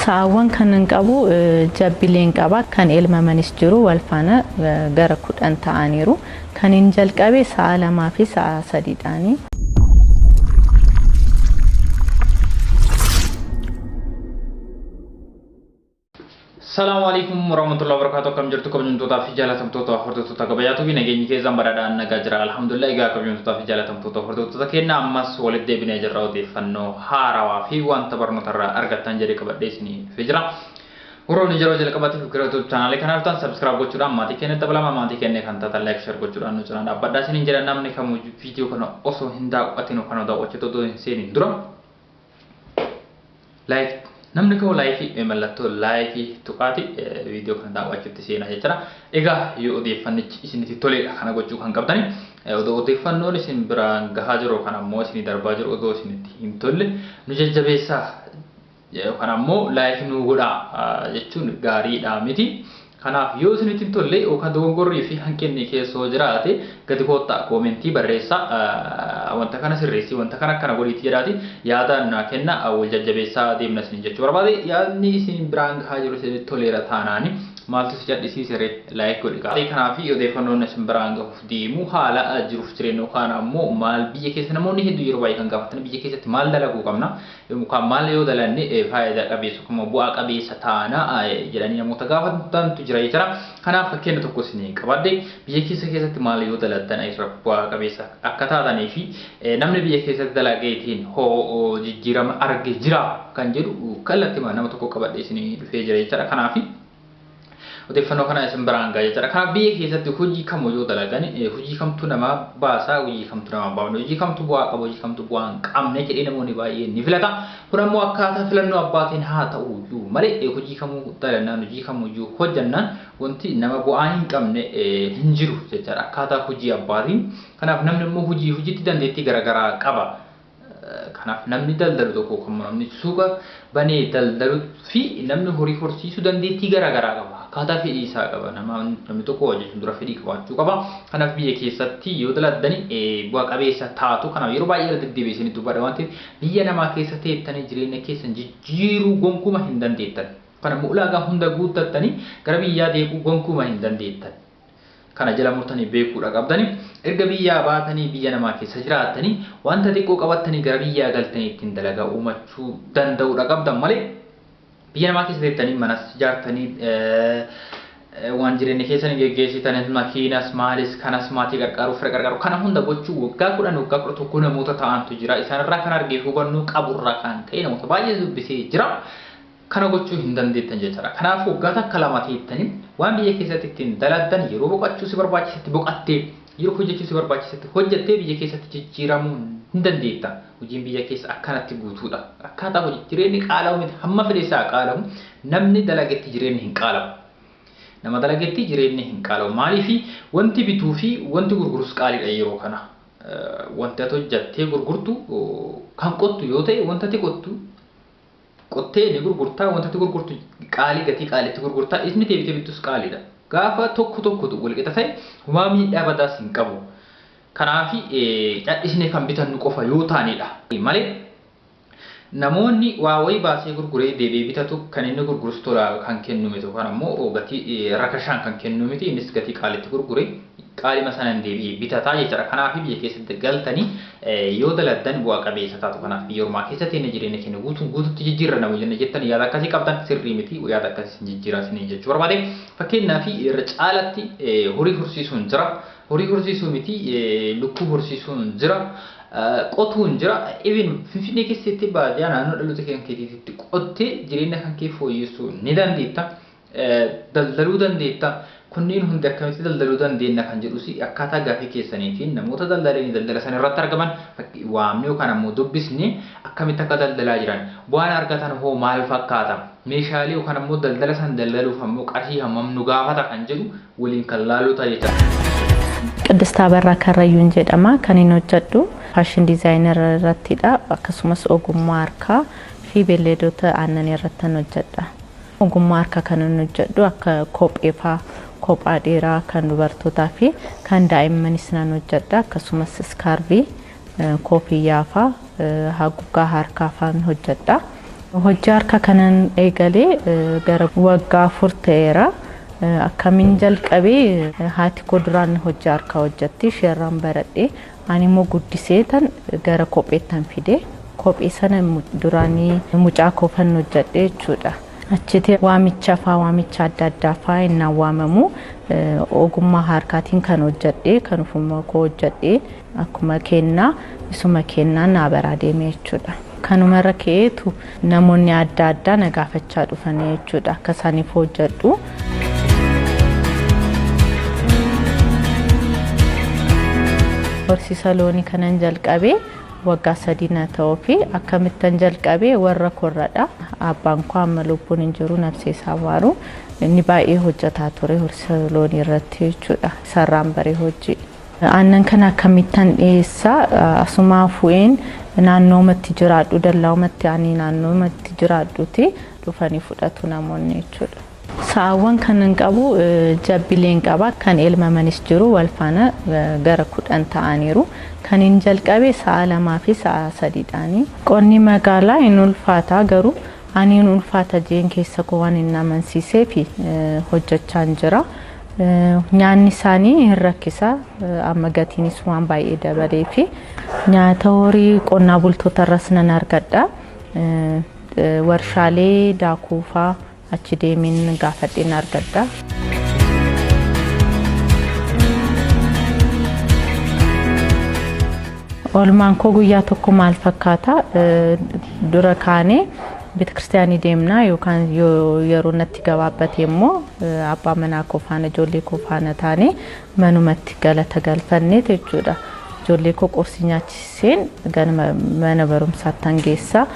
Saawwan kanan qabu jabbileen qaba kan elmamanis jiru wal faana gara 10 ta'aniiru kan hin jalqabe sa'a 2 fi sa'a 3 dhaani. Assalamualaikum warahmatullahi wabarakatuh. Kam jirtu kabajamtoota fi jaalatamtoota hordoftoota gabayaatu fi nageenyi keessan badhaadhaan nagaa jira. Alhamdulillah egaa kabajamtoota fi jaalatamtoota hordoftoota keenya ammas walitti deebinee jirra odeeffannoo haarawaa fi wanta barnootarraa argattan jedhee qabadhee isinii jira. Warroonni yeroo jalqabaatiif gara YouTube channel kanaaf ta'an subscribe gochuudhaan maatii keenya dabalama maatii keenya kan taatan like share gochuudhaan nu cinaan dhaabbadhaa isiniin jedha namni kamuu viidiyoo kana osoo hin daawwatin kan daawwachuu otoo hin seenin dura like namni kau like mallattoo like tuqaati video kan daawwachuutti seenaa jechuudha. Egaa yoo odeeffannichi isinitti toledha kana gochuu kan qabdani odeeffannoon isin biraan gahaa jiru kan ammoo isin darbaa jiru odoo isinitti hin tolle nu jajjabeessaa kan ammoo like nu godha jechuun gaariidha miti. Kanaaf yoo isinitti hin tolle yookaan dogongorrii fi hanqinni keessoo jiraate gadi koottaa koomentii barreessaa wanta kana sirreessi wanta kana akkana godhiitii jedhaati yaadaan naa kenna wal jajjabeessaa deemna isin jechuu barbaade yaadni isin biraan gahaa jiru isinitti toleera taanaani maaltu si jadhisiisere like godhi qaba. Kanaaf odeeffannoon isin biraan gahuuf deemu haala jiruuf jireenya yookaan ammoo maal biyya keessa namoonni hedduu yeroo baay'ee kan gaafatan biyya keessatti maal dalaguu qabna yookaan maal yoo dalanne faayidaa qabeessa kuma bu'aa qabeessa taana jedhanii namoota gaafatantu jira jechuudha. Kanaaf fakkeenya tokko isin qabadde biyya keessatti maal yoo daladdan irra bu'aa qabeessa akka taatanii fi namni biyya keessatti dalageetiin hoo jijjiirama arge jira kan jedhu kallattii nama tokko qabadde isin dhufee jira jechuudha. Kanaaf odeeffannoo kana isin biraan gahaa jechuudha. Kanaaf biyya keessatti hojii kamuu yoo dalagan hojii kamtu nama baasaa hojii kamtu nama baafnu hojii kamtu bu'aa qabu hojii kamtu bu'aa hin qabne jedhee namoonni baay'een ni filata. Kun ammoo akkaataa filannoo abbaatiin haa ta'u iyyuu malee hojii kamuu dalannaan hojii kamuu iyyuu hojjannaan wanti nama bu'aa hin qabne hin jiru jechuudha akkaataa hojii abbaatiin. Kanaaf namni immoo hojiitti dandeettii garaagaraa qaba. Kanaaf namni daldalu tokko kan namni suuqa banee daldalu fi namni horii horsiisuu dandeettii garaagaraa qaba. Akkaataa fedhii isaa qaba namni tokko hojjechuun dura fedhii qabaachuu qaba. Kanaaf biyya keessatti yoo daladdani bu'aa qabeessa taatu kanaaf yeroo baay'ee irratti deebiisanii dubbadha waan ta'eef biyya namaa keessa teettanii jireenya keessan jijjiiruu gonkumaa hin dandeettan. Kanaaf ulaagaa hunda guuttattanii gara biyyaa deebi'uu gonkumaa hin dandeettan. Kana jala murtanii beekuudha qabdani erga biyyaa baatanii biyya namaa keessa jiraattanii wanta xiqqoo qabattanii gara biyyaa galtanii ittiin dalagaa uumachuu danda'uudha qabdan malee biyya namaa keessa teettanii manas ijaartanii waan jireenya keessanii geggeessitanis makiinas maalis kanas maatii gargaaruuf gargaaru kana hunda gochuu waggaa 10 waggaa 11 namoota ta'antu jira isaanirraa kan argee hubannoo qaburraa kan ka'e namoota baay'ee dubbisee jira. Kana gochuu hin dandeettan jechuudha. Kanaaf waggaa takka lama teettanii waan biyya keessatti ittiin daladdan yeroo boqochuu si barbaachisetti boqattee yeroo hojjechuu si barbaachisetti hojjettee biyya keessatti jijjiiramuu hin dandeetta. Hojiin biyya keessa akkanatti guutuudha. Akkaataa hojii jireenyi qaalamu miti hamma fedheessaa qaalamu namni dalagetti jireenyi hin qaalamu. Nama dalagetti jireenyi hin qaalamu. Maaliif wanti bituu fi wanti gurgurus qaaliidha yeroo kana. Wanti ati hojjettee gurgurtu kan qottu yoo ta'e wanta ati qottu qottee ni gurgurtaa wanta ati gurgurtu qaalii gatii qaaliitti gurgurtaa isni deebitee bittus qaaliidha. Gaafa tokko walqixa ta'e humaa miidhaa badaas hin qabu. Kanaaf cadhisnee kan bitannu qofa yoo taanedha. Malee namoonni waa wayii baasee gurguree deebi'ee bitatu kan inni gurgurus tola kan kennu miti yookaan ammoo gatii rakashaan kan kennu miti innis gatii qaaliitti gurguree qaalima sanaan deebi'ee bitataa jechuudha. Kanaaf biyya keessatti galtanii yoo daladdan bu'aa qabeessa taatu kanaaf biyya ormaa keessatti inni jireenya keenya guutuutti jijjiirra namu jettan yaada akkasii qabdan sirrii miti yaada akkasii jijjiiraa isin jechuu barbaade. Fakkeenyaaf irra caalatti horii horsiisuun jira. Horii horsiisuu miti lukkuu horsiisuun jira. Qotuun jira. Even Finfinnee keessatti baadiyyaa naannoo dhaloota keetiitti qottee jireenya kan kee fooyyessuu ni dandeetta. Daldaluu dandeetta. Kunniin hundi akkamitti daldaluu dandeenya kan jedhus akkaataa gaafii keessaniitiin namoota daldalanii daldala sana irratti argaman waamne yookaan ammoo dubbisne akkamitti akka daldalaa jiran bu'aan argatan hoo maal fakkaata meeshaalee yookaan ammoo daldala san daldaluuf ammoo qarshii hammam nu gaafata kan jedhu waliin kan laaluu ta'a jechuudha. Qidistaa Barraa Karrayyuun jedhama kan inni hojjedhu faashin diizaayinar irrattidha akkasumas ogummaa harkaa fi beelladota aannan irratti hojjedha. Ogummaa harkaa kan inni hojjedhu akka kophee fa'aa kophaa dheeraa kan dubartootaa fi kan daa'immanis nan hojjedha akkasumas iskaarbii koofiyyaa fa'aa haguuggaa harkaa fa'aan hojjedha. Hojii harka kanan eegalee gara waggaa 4 ta'eera. Akkamiin jalqabee haati koo duraan hojii harkaa hojjetti sheerraan baradhee ani immoo guddiseetan gara kopheettan fide kophee sana duraanii mucaa koo fan hojjedhe jechuudha. Achitti waamicha adda addaa faa inni waamamu ogummaa harkaatiin kan hojjedhe kan ufuma koo hojjedhe akkuma kennaa isuma kennaa naa baraa deeme jechuudha. Kanumarra keetu namoonni adda addaa na gaafachaa dhufan jechuudha akka isaaniif hojjedhu. Horsiisa loonii kanan jalqabee waggaa 3 na ta'uu fi akkamittan jalqabee warra korradha. Abbaan koo amma lubbuun hin jiru nafsee isaa waaru inni baay'ee hojjetaa ture horsiisa loonii irratti jechuudha. Sarraan baree hojii. Aannan kana akkamittan dhiyeessaa asumaa fu'een naannoomatti jiraadhu dallaa'umatti ani naannoomatti jiraadhuti dhufanii fudhatu namoonni jechuudha. Saawwan kanan qabu jabbileen qaba kan elmamanis jiru wal faana gara 10 ta'aniiru kan hin jalqabe sa'a 2 fi sa'a 3 dhaani. Qonni magaalaa hin ulfaata garuu ani hin ulfaata jeen keessa koo waan hin amansiisee fi hojjechaa jira. Nyaanni isaanii hin rakkisa amma gatiinis waan baay'ee dabalee fi nyaata horii qonnaa bultoota irras nan argadha. Warshaalee daakuufaa achi deemin gaafadheen argadha. Oolmaan koo guyyaa tokko maal fakkaata dura kaanee ቤተክርስቲያን deemna yookaan yeroo natti gabaabbate immoo abbaa manaa koo faana ijoollee koo faana taane manumatti galata galfanne jechuudha. Ijoollee koo qorsi nyaachiseen ganama mana barumsaatti geessa.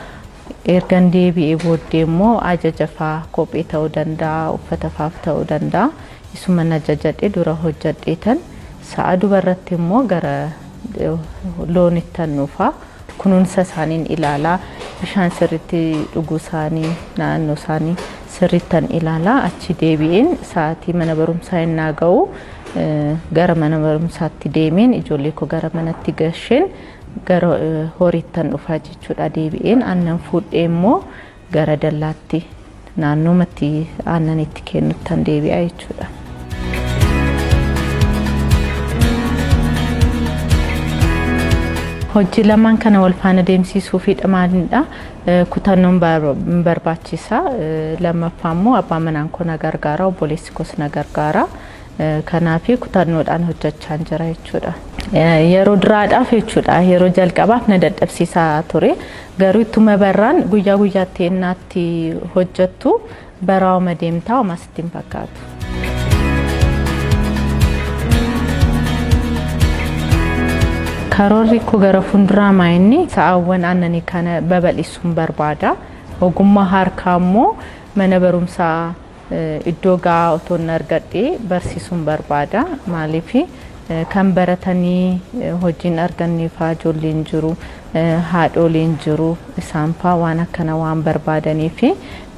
Ergan deebi'ee booddee immoo ajaja faa kophee ta'uu danda'a uffata faaf ta'uu danda'a. Isuma najajadhe dura hojjedheetan sa'a dubarratti immoo gara loonittan nuufaa kunuunsa isaaniin ilaalaa bishaan sirriitti dhuguu isaanii naannoo isaanii sirriittan ilaalaa achi deebi'een sa'aatii mana barumsaa innaa ga'u gara mana barumsaatti deemeen ijoollee koo gara manatti gasheen gara horiittan dhufaa jechuudha. Deebi'een aannan fuudhee immoo gara dallaatti naannoomatti aannan itti kennuttan deebi'aa jechuudha. Hojii lamaan kana wal faana deemsisuu fi dhamaadha. Kutannoon barbaachisa. Lammaffaa immoo abbaa manaan koo na gargaara obboleessi koos na gargaara. Kanaaf kutannoodhaan hojjechaa jira jechuudha. Yeroo duraadhaaf jechuudha yeroo jalqabaaf na dadhabsiisaa ture. Garuu ittuma barraan guyyaa guyyaatti ennaatti hojjettu baraawuma deemtaa homaa sitti hin fakkaatu. Karoorri koo gara fuulduraa maayinni sa'aawwan aannanii kana babal'isuun barbaada. Ogummaa harkaa immoo mana barumsaa iddoo gahaa otoo hin argadhee barsiisuun barbaada. Maaliif kan baratanii hojiin arganneefaa ijoolleen jiru haadholeen jiru isaan faa waan akkana waan barbaadaniif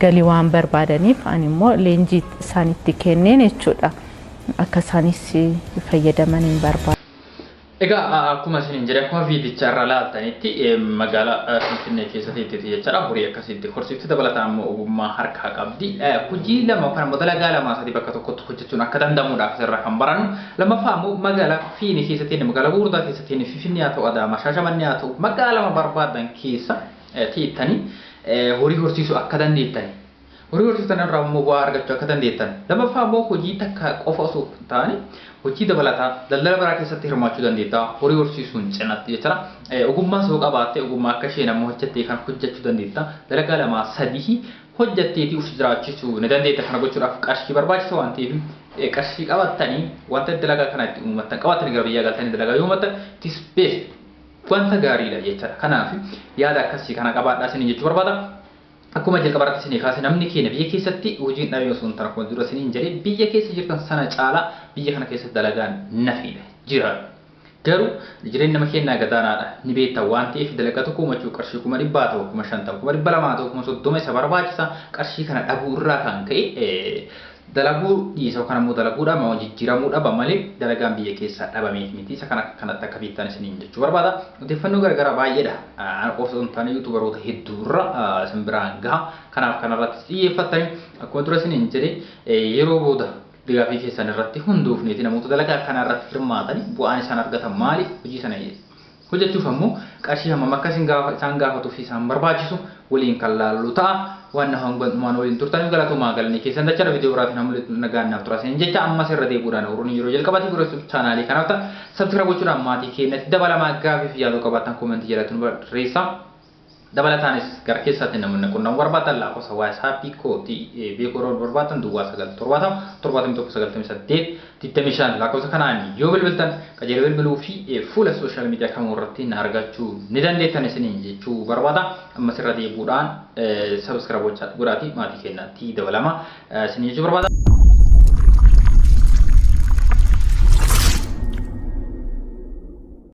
galii waan barbaadaniif ani immoo leenjii isaanitti kenneen jechuudha. Akka isaanis fayyadaman hin barbaada. Egaa akkuma isin jedhe akkuma viidicha irra laaltanitti magaalaa Finfinnee keessatti jechuudha horii akkasitti horsiifti dabalataan immoo ogummaa harkaa qabdi. Hojii lama kan dalagaa lama sadii bakka tokkotti hojjechuun akka danda'amuudhaaf asirraa kan barannu. Lammaffaa immoo magaalaa Finfinnee keessatti magaalaa gurguddaa keessatti Finfinnee haa ta'u Adaamaa Shaashamannee haa ta'u magaalaa barbaadan keessa teettanii horii horsiisuu akka dandeettani. Horii horsiisan irraa immoo bu'aa argachuu akka dandeettan. Lammaffaa immoo hojii takka qofa osoo hin taane hojii dabalataa daldala biraa keessatti hirmaachuu dandeetta. Horii horsiisuun cinaatti jechuudha. Ogummaa soo qabaattee ogummaa akka isheen ammoo hojjettee kan hojjechuu dandeetta. Dalagaa lama sadii hojjetteetii uf jiraachisuu ni dandeetta. Kana gochuudhaaf qarshii barbaachisa waan ta'eef qarshii qabattanii wanta dalagaa kana itti uummattan qabattanii gara biyyaa galtanii dalagaa yoo uummattan tisbees wanta gaariidha jechuudha. Kanaaf yaada akkasii kana qabaadhaa isin jechuu barbaada. Akkuma jalqabaatti isin kaase namni keenya biyya keessatti hojiin dhabee osoo hin taane akkuma dura isin jedhee biyya keessa jirtan sana caalaa biyya kana keessatti dalagaan nafiidha jira. Garuu jireenya nama keenyaa gadaanaadha ni beekta waan ta'eef dalagaa tokko uumachuu qarshii 100 ta'u 50 ta'u 200 ta'u 30 isa barbaachisa qarshii kana dhabuu irraa kan ka'e dalaguu dhiisoo kana immoo dalaguudha moo jijjiiramuudha malee dalagaan biyya keessaa dhabamee miti isa kanatti akka biittan isiniin jechuu barbaada. Odeeffannoo garaagaraa baay'eedha. Osoo hin taane yuutuubaroota hedduurra isin biraan gaha. Kanaaf kanarratti xiyyeeffattanii akkuma dura isiniin jedhe yeroo booda digaafii keessan irratti hunduufneeti namoota dalagaa kanarratti hirmaatanii bu'aan isaan argatan maali hojii sana hojjechuuf ammoo qarshii hammam akka isaan gaafatuuf isaan barbaachisu waliin kan laallu ta'a. Waan hangumaan waliin turtanii galatoomaa galanii keessan dachara viidiyoo biraatiin hamulee nagaannaaf turasan jecha ammas irra deebi'uudhaan oruun yeroo jalqabaati gurreessuuf chaanaalii kanaaf ta'a sabskiraayib gochuudhaan maatii keenyatti dabalamaa gaafii fi yaaduu qabaatan koomentii jalatti nu barreessaa. Dabalataanis gara keessatti namoonni qunnamuu barbaadan lakkoofsa WhatsApp kootii beekoo barbaadan duwwaa 970 lakkoofsa kanaan yoo bilbiltan qajeelaa bilbiluu fi fuula sooshaal miidiyaa kamuu irratti na argachuu ni dandeettan isiniin jechuu barbaada. Ammas irra deebi'uudhaan sabskiraayib godhaatii maatii keenyatti dabalamaa isiniin jechuu barbaada.